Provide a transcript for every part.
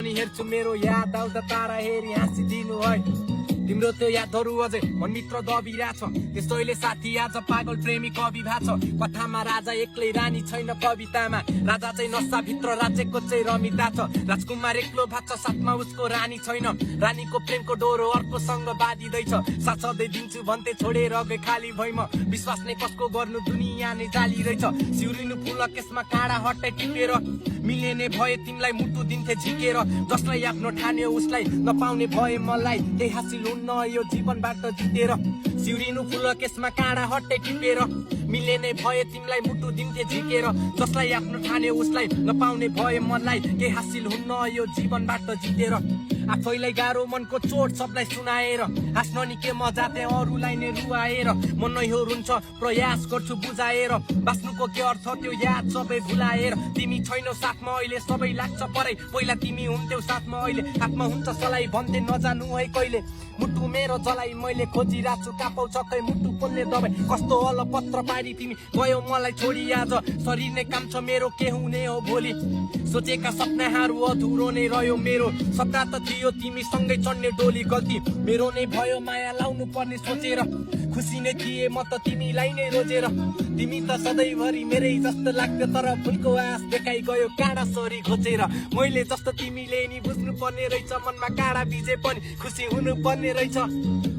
पनि हेर्छु मेरो याद आउँदा तारा हेरी हाँसिदिनु है तिम्रो त्यो यादहरू अझै मनभित्र दबिरहेछ त्यसैले साथी आज पागल प्रेमी कवि भएको छ कथामा राजा एक्लै रानी छैन कवितामा राजा चाहिँ नसाभित्र राज्यको चाहिँ रमिता छ राजकुमार एक्लो भएको छ साथमा उसको रानी छैन रानीको प्रेमको डोरो अर्कोसँग बाँधिँदैछ साथ सधैँ दिन्छु भन्थे छोडेर गए खाली भइम विश्वास नै कसको गर्नु दुनियाँ नै जाली रहेछ सिउरिनु फुल केसमा काँडा हट्टै टिपेर मिल्ने नै भए तिमीलाई मुटु दिन्थे झिकेर जसलाई आफ्नो ठान्यो उसलाई नपाउने भए मलाई त्यही हासिल हुन्न यो जीवनबाट जितेर सिउरिनु फुल केसमा काँडा हट्टै टिपेर मिल्ने नै भए तिमीलाई मुटु दिन्थे झिकेर जसलाई आफ्नो ठान्यो उसलाई नपाउने भए मलाई केही हासिल हुन्न यो जीवनबाट जितेर आफैलाई गाह्रो मनको चोट सबलाई सुनाएर हाँस्न नि के मजा त्यहाँ अरूलाई नै रुवाएर मन नै हो रुन्छ प्रयास गर्छु बुझाएर बाँच्नुको के अर्थ त्यो याद सबै भुलाएर तिमी छैनौ साथमा अहिले सबै लाग्छ परै पहिला तिमी हुन्थ्यौ साथमा अहिले हातमा हुन्छ सलाई भन्थे नजानु है कहिले मुटु मेरो जलाई मैले खोजिरहेको छु कापौ चक्कै मुटु पोल्ने दबाई कस्तो अलपत्र पारी तिमी गयो मलाई छोडी आज शरीर नै काम छ मेरो के हुने हो भोलि सोचेका सपनाहरू अधुरो नै रह्यो मेरो सपना त थियो तिमी सँगै चढ्ने डोली गल्ती मेरो नै भयो माया लाउनु पर्ने सोचेर खुसी नै थिए म त तिमीलाई नै रोजेर तिमी त सधैँभरि मेरै जस्तो लाग्थ्यो तर फुलको आस देखाइ गयो काँडा सरी खोजेर मैले जस्तो तिमीले नि बुझ्नु पर्ने रहेछ मनमा काँडा बिजे पनि खुसी हुनु पर्ने रहेछ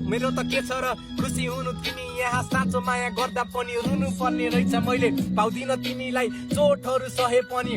मेरो त के छ र खुसी हुनु तिमी यहाँ साँचो माया गर्दा पनि रुनु पर्ने रहेछ मैले पाउँदिन तिमीलाई चोटहरू सहे पनि